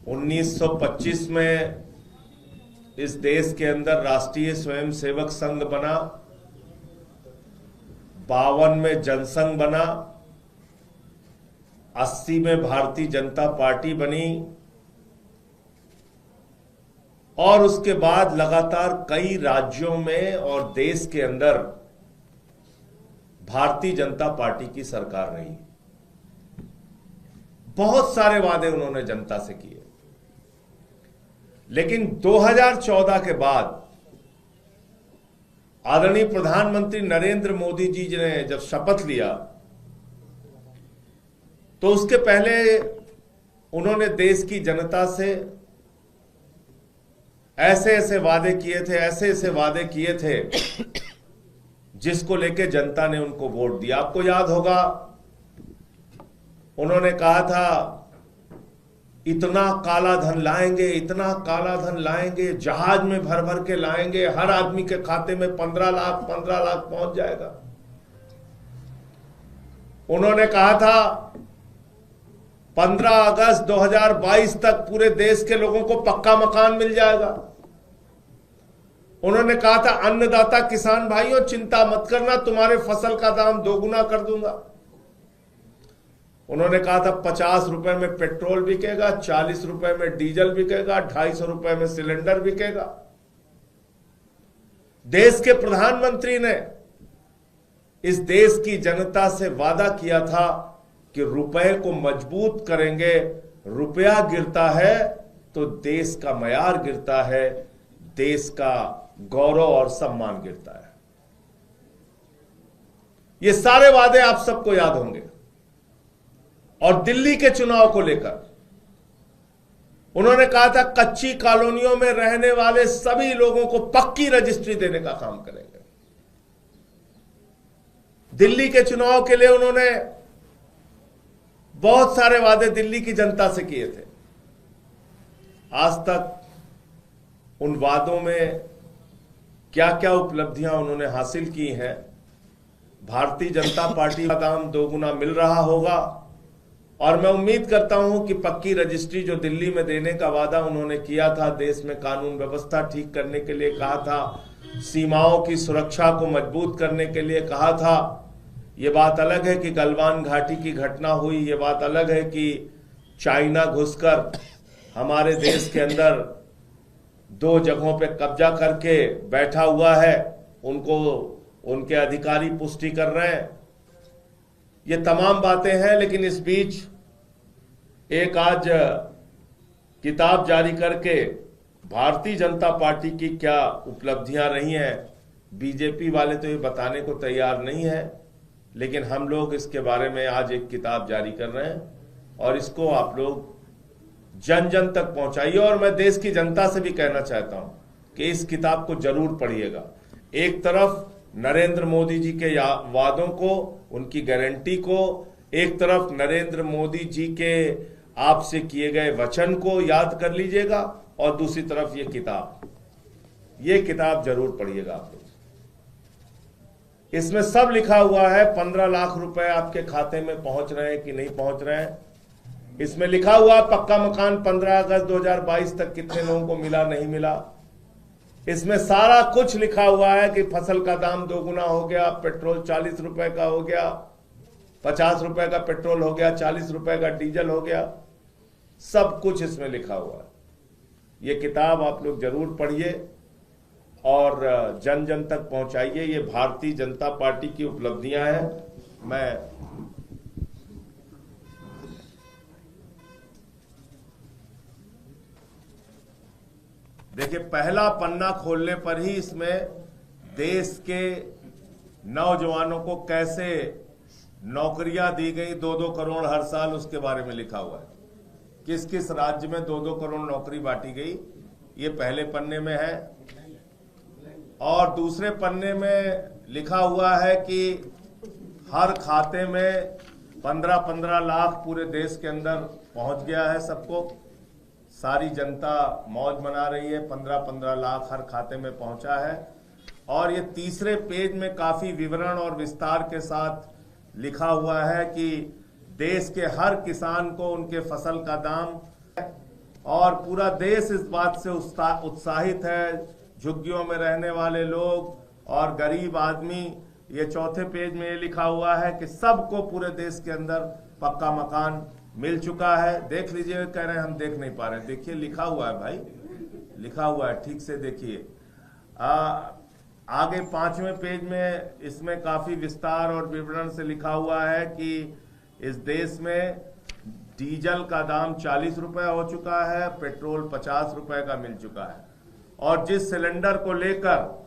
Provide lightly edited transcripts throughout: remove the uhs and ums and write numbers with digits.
1925 में इस देश के अंदर राष्ट्रीय स्वयंसेवक संघ बना, 52 में जनसंघ बना, 80 में भारतीय जनता पार्टी बनी और उसके बाद लगातार कई राज्यों में और देश के अंदर भारतीय जनता पार्टी की सरकार रही। बहुत सारे वादे उन्होंने जनता से किए, लेकिन 2014 के बाद आदरणीय प्रधानमंत्री नरेंद्र मोदी जी ने जब शपथ लिया तो उसके पहले उन्होंने देश की जनता से ऐसे ऐसे वादे किए थे जिसको लेके जनता ने उनको वोट दिया। आपको याद होगा, उन्होंने कहा था इतना काला धन लाएंगे, इतना काला धन लाएंगे, जहाज में भर भर के लाएंगे, हर आदमी के खाते में 15 लाख पहुंच जाएगा। उन्होंने कहा था 15 अगस्त 2022 तक पूरे देश के लोगों को पक्का मकान मिल जाएगा। उन्होंने कहा था अन्नदाता किसान भाइयों चिंता मत करना, तुम्हारे फसल का दाम दोगुना कर दूंगा। उन्होंने कहा था 50 रुपए में पेट्रोल बिकेगा, 40 रुपए में डीजल बिकेगा, 250 रुपए में सिलेंडर बिकेगा। देश के प्रधानमंत्री ने इस देश की जनता से वादा किया था कि रुपए को मजबूत करेंगे। रुपया गिरता है तो देश का मयार गिरता है, देश का गौरव और सम्मान गिरता है। ये सारे वादे आप सबको याद होंगे। और दिल्ली के चुनाव को लेकर उन्होंने कहा था कच्ची कॉलोनियों में रहने वाले सभी लोगों को पक्की रजिस्ट्री देने का काम करेंगे। दिल्ली के चुनाव के लिए उन्होंने बहुत सारे वादे दिल्ली की जनता से किए थे। आज तक उन वादों में क्या क्या उपलब्धियां उन्होंने हासिल की हैं, भारतीय जनता पार्टी का दाम दोगुना मिल रहा होगा। और मैं उम्मीद करता हूं कि पक्की रजिस्ट्री जो दिल्ली में देने का वादा उन्होंने किया था, देश में कानून व्यवस्था ठीक करने के लिए कहा था, सीमाओं की सुरक्षा को मजबूत करने के लिए कहा था। ये बात अलग है कि गलवान घाटी की घटना हुई, ये बात अलग है कि चाइना घुसकर हमारे देश के अंदर 2 जगहों पे कब्जा करके बैठा हुआ है, उनको उनके अधिकारी पुष्टि कर रहे हैं। ये तमाम बातें हैं, लेकिन इस बीच एक आज किताब जारी करके भारतीय जनता पार्टी की क्या उपलब्धियां रही हैं, बीजेपी वाले तो ये बताने को तैयार नहीं है, लेकिन हम लोग इसके बारे में आज एक किताब जारी कर रहे हैं और इसको आप लोग जन जन तक पहुंचाइए। और मैं देश की जनता से भी कहना चाहता हूं कि इस किताब को जरूर पढ़िएगा। एक तरफ नरेंद्र मोदी जी के वादों को, उनकी गारंटी को, एक तरफ नरेंद्र मोदी जी के आपसे किए गए वचन को याद कर लीजिएगा और दूसरी तरफ ये किताब जरूर पढ़िएगा आप लोग। इसमें सब लिखा हुआ है, 15 लाख रुपए आपके खाते में पहुंच रहे हैं कि नहीं पहुंच रहे हैं। इसमें लिखा हुआ पक्का मकान 15 अगस्त 2022 तक कितने लोगों को मिला, नहीं मिला। इसमें सारा कुछ लिखा हुआ है कि फसल का दाम दोगुना हो गया, पेट्रोल 40 रुपए का हो गया, 50 रुपए का पेट्रोल हो गया, 40 रुपए का डीजल हो गया। सब कुछ इसमें लिखा हुआ है। ये किताब आप लोग जरूर पढ़िए और जन जन तक पहुंचाइए। ये भारतीय जनता पार्टी की उपलब्धियां हैं। मैं देखिए, पहला पन्ना खोलने पर ही इसमें देश के नौजवानों को कैसे नौकरियां दी गई, 2-2 करोड़ हर साल, उसके बारे में लिखा हुआ है। किस किस राज्य में 2-2 करोड़ नौकरी बांटी गई, ये पहले पन्ने में है। और दूसरे पन्ने में लिखा हुआ है कि हर खाते में 15-15 लाख पूरे देश के अंदर पहुंच गया है सबको। सारी जनता मौज मना रही है, 15-15 लाख हर खाते में पहुंचा है। और ये तीसरे पेज में काफी विवरण और विस्तार के साथ लिखा हुआ है कि देश के हर किसान को उनके फसल का दाम और पूरा देश इस बात से उत्साहित है। झुग्गियों में रहने वाले लोग और गरीब आदमी, ये चौथे पेज में ये लिखा हुआ है कि सबको पूरे देश के अंदर पक्का मकान मिल चुका है। देख लीजिए, कह रहे हैं हम देख नहीं पा रहे, देखिए लिखा हुआ है भाई, लिखा हुआ है, ठीक से देखिए। आगे 5वें पेज में इसमें काफी विस्तार और विवरण से लिखा हुआ है कि इस देश में डीजल का दाम 40 रुपए हो चुका है, पेट्रोल 50 रुपए का मिल चुका है। और जिस सिलेंडर को लेकर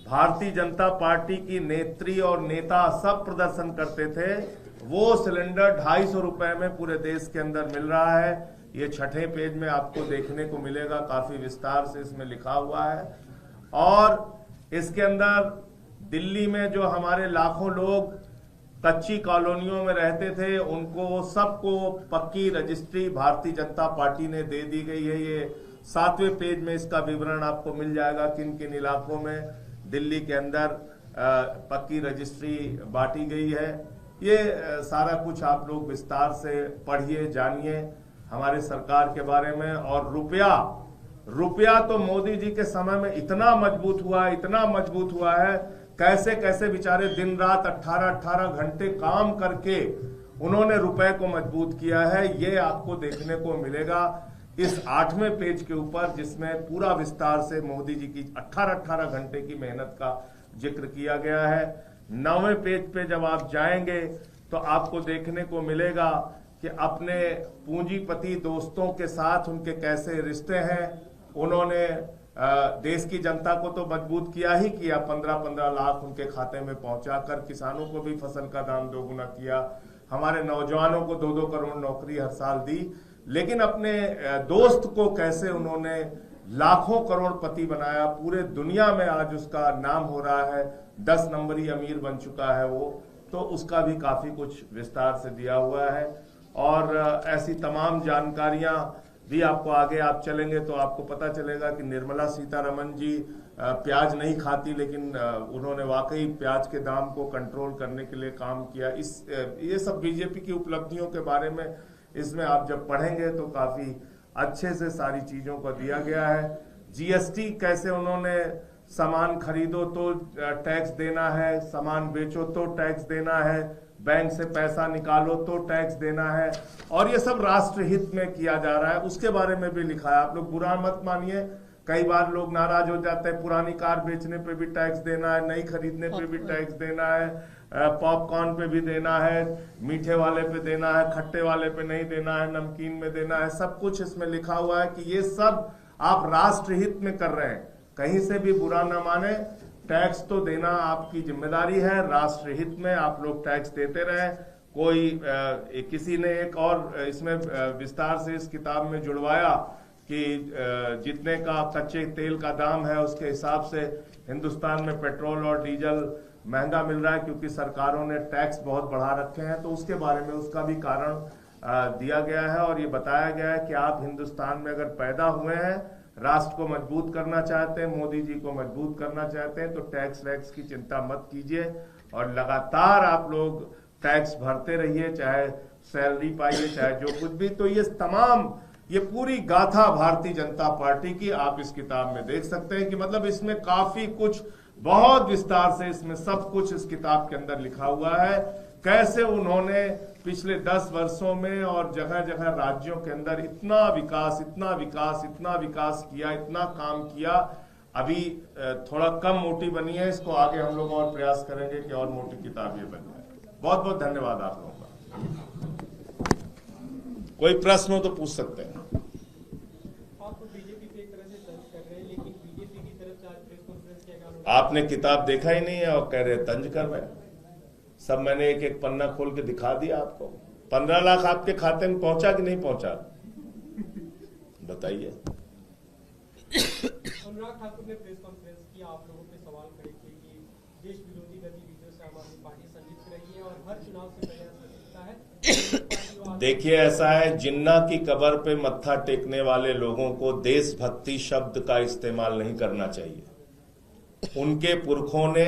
भारतीय जनता पार्टी की नेत्री और नेता सब प्रदर्शन करते थे, वो सिलेंडर 250 रुपए में पूरे देश के अंदर मिल रहा है। ये 6ठे पेज में आपको देखने को मिलेगा, काफी विस्तार से इसमें लिखा हुआ है। और इसके अंदर दिल्ली में जो हमारे लाखों लोग कच्ची कॉलोनियों में रहते थे, उनको सबको पक्की रजिस्ट्री भारतीय जनता पार्टी ने दे दी गई है। ये 7वें पेज में इसका विवरण आपको मिल जाएगा, किन किन इलाकों में दिल्ली के अंदर पक्की रजिस्ट्री बांटी गई है। ये सारा कुछ आप लोग विस्तार से पढ़िए, जानिए हमारे सरकार के बारे में। और रुपया तो मोदी जी के समय में इतना मजबूत हुआ, इतना मजबूत हुआ है, कैसे कैसे बेचारे दिन रात 18-18 घंटे काम करके उन्होंने रुपए को मजबूत किया है। ये आपको देखने को मिलेगा इस 8वें पेज के ऊपर, जिसमें पूरा विस्तार से मोदी जी की 18-18 घंटे की मेहनत का जिक्र किया गया है। 9वें पेज पे जब आप जाएंगे तो आपको देखने को मिलेगा कि अपने पूंजीपति दोस्तों के साथ उनके कैसे रिश्ते हैं। उन्होंने देश की जनता को तो मजबूत किया ही किया, 15-15 लाख उनके खाते में पहुंचाकर किसानों को भी फसल का दाम 2 गुना किया, हमारे नौजवानों को 2-2 करोड़ नौकरी हर साल दी। लेकिन अपने दोस्त को कैसे उन्होंने लाखों करोड़पति बनाया, पूरे दुनिया में आज उसका नाम हो रहा है, 10 नंबरी अमीर बन चुका है वो, तो उसका भी काफी कुछ विस्तार से दिया हुआ है। और ऐसी तमाम जानकारियां भी आपको आगे आप चलेंगे तो आपको पता चलेगा कि निर्मला सीतारमण जी प्याज नहीं खाती, लेकिन उन्होंने वाकई प्याज के दाम को कंट्रोल करने के लिए काम किया। ये सब बीजेपी की उपलब्धियों के बारे में इसमें आप जब पढ़ेंगे तो काफी अच्छे से सारी चीजों को दिया गया है। जीएसटी कैसे उन्होंने सामान खरीदो तो टैक्स देना है, सामान बेचो तो टैक्स देना है, बैंक से पैसा निकालो तो टैक्स देना है, और ये सब राष्ट्र हित में किया जा रहा है, उसके बारे में भी लिखा है। आप लोग बुरा मत मानिए, कई बार लोग नाराज हो जाते हैं, पुरानी कार बेचने पे भी टैक्स देना है, नई खरीदने पे भी टैक्स देना है, पॉपकॉर्न पे भी देना है, मीठे वाले पे देना है, खट्टे वाले पे नहीं देना है, नमकीन में देना है, सब कुछ इसमें लिखा हुआ है कि ये सब आप राष्ट्र हित में कर रहे हैं। कहीं से भी बुरा ना माने, टैक्स तो देना आपकी जिम्मेदारी है, राष्ट्र हित में आप लोग टैक्स देते रहे। कोई किसी ने एक और इसमें विस्तार से इस किताब में जुड़वाया कि जितने का कच्चे तेल का दाम है उसके हिसाब से हिंदुस्तान में पेट्रोल और डीजल महंगा मिल रहा है, क्योंकि सरकारों ने टैक्स बहुत बढ़ा रखे हैं। तो उसके बारे में उसका भी कारण दिया गया है और ये बताया गया है कि आप हिंदुस्तान में अगर पैदा हुए हैं, राष्ट्र को मजबूत करना चाहते हैं, मोदी जी को मजबूत करना चाहते हैं, तो टैक्स वैक्स की चिंता मत कीजिए और लगातार आप लोग टैक्स भरते रहिए, चाहे सैलरी पाइए चाहे जो कुछ भी। तो ये तमाम ये पूरी गाथा भारतीय जनता पार्टी की आप इस किताब में देख सकते हैं कि मतलब इसमें काफी कुछ बहुत विस्तार से इसमें सब कुछ इस किताब के अंदर लिखा हुआ है। कैसे उन्होंने पिछले 10 वर्षों में और जगह जगह राज्यों के अंदर इतना विकास इतना विकास इतना विकास किया, इतना काम किया। अभी थोड़ा कम मोटी बनी है, इसको आगे हम लोग और प्रयास करेंगे कि और मोटी किताब ये बन जाए। बहुत बहुत धन्यवाद आप लोगों का। कोई प्रश्न हो तो पूछ सकते हैं। आपने किताब देखा ही नहीं है और कह रहे तंज कर रहे हैं। सब मैंने एक एक पन्ना खोल के दिखा दिया आपको। 15 लाख आपके खाते में पहुंचा कि नहीं पहुंचा, बताइए। अनुराग ठाकुर ने प्रेस कॉन्फ्रेंस की, आप लोगों पे सवाल खड़े किए कि देश विरोधी गतिविधियों से आम आदमी पार्टी संलिप्त रही है और हर चुनाव से पहले ऐसा दिखता है। देखिए, ऐसा है, जिन्ना की कब्र पे मत्था टेकने वाले लोगों को देशभक्ति शब्द का इस्तेमाल नहीं करना चाहिए। उनके पुरखों ने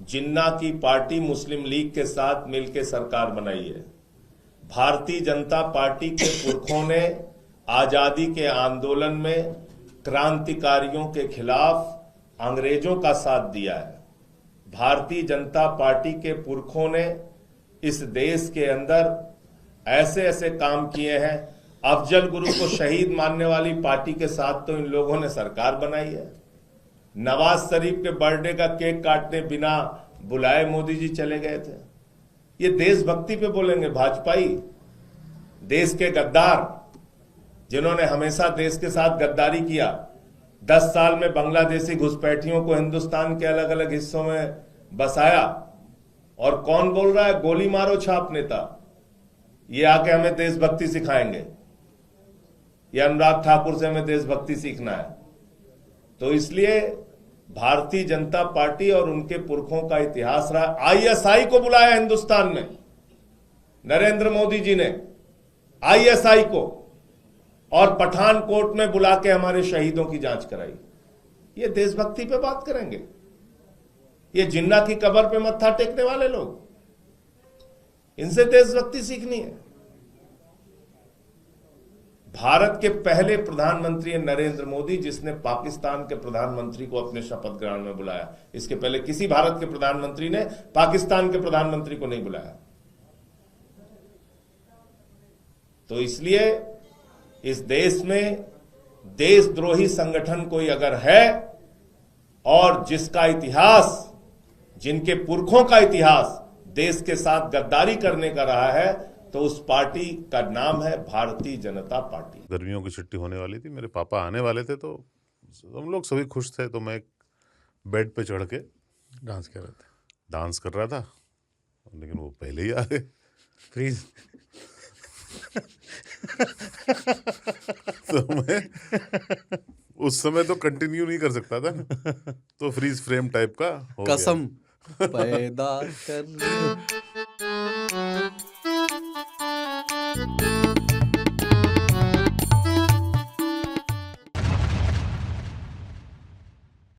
जिन्ना की पार्टी मुस्लिम लीग के साथ मिलकर सरकार बनाई है। भारतीय जनता पार्टी के पुरखों ने आजादी के आंदोलन में क्रांतिकारियों के खिलाफ अंग्रेजों का साथ दिया है। भारतीय जनता पार्टी के पुरखों ने इस देश के अंदर ऐसे ऐसे काम किए हैं। अफजल गुरु को शहीद मानने वाली पार्टी के साथ तो इन लोगों ने सरकार बनाई है। नवाज शरीफ के बर्थडे का केक काटने बिना बुलाए मोदी जी चले गए थे। ये देशभक्ति पे बोलेंगे भाजपाई, देश के गद्दार जिन्होंने हमेशा देश के साथ गद्दारी किया। 10 साल में बांग्लादेशी घुसपैठियों को हिंदुस्तान के अलग अलग हिस्सों में बसाया। और कौन बोल रहा है गोली मारो छाप नेता, ये आके हमें देशभक्ति सिखाएंगे। ये अनुराग ठाकुर से हमें देशभक्ति सीखना है। तो इसलिए भारतीय जनता पार्टी और उनके पुरखों का इतिहास रहा। आईएसआई को बुलाया हिंदुस्तान में नरेंद्र मोदी जी ने, आईएसआई को, और पठानकोट में बुला के हमारे शहीदों की जांच कराई। ये देशभक्ति पे बात करेंगे? ये जिन्ना की कब्र पे मत्था टेकने वाले लोग, इनसे देशभक्ति सीखनी है। भारत के पहले प्रधानमंत्री है नरेंद्र मोदी, जिसने पाकिस्तान के प्रधानमंत्री को अपने शपथ ग्रहण में बुलाया। इसके पहले किसी भारत के प्रधानमंत्री ने पाकिस्तान के प्रधानमंत्री को नहीं बुलाया। तो इसलिए इस देश में देशद्रोही संगठन कोई अगर है और जिसका इतिहास, जिनके पुरखों का इतिहास देश के साथ गद्दारी करने का रहा है, तो उस पार्टी का नाम है भारतीय जनता पार्टी। गर्मियों की छुट्टी होने वाली थी, मेरे पापा आने वाले थे, तो हम लोग सभी खुश थे। तो मैं एक बेड पे चढ़ के डांस कर रहा था, लेकिन वो पहले ही आ गए। फ्रीज। तो मैं उस समय तो कंटिन्यू नहीं कर सकता था, तो फ्रीज फ्रेम टाइप का हो गया। कसम पैदा कर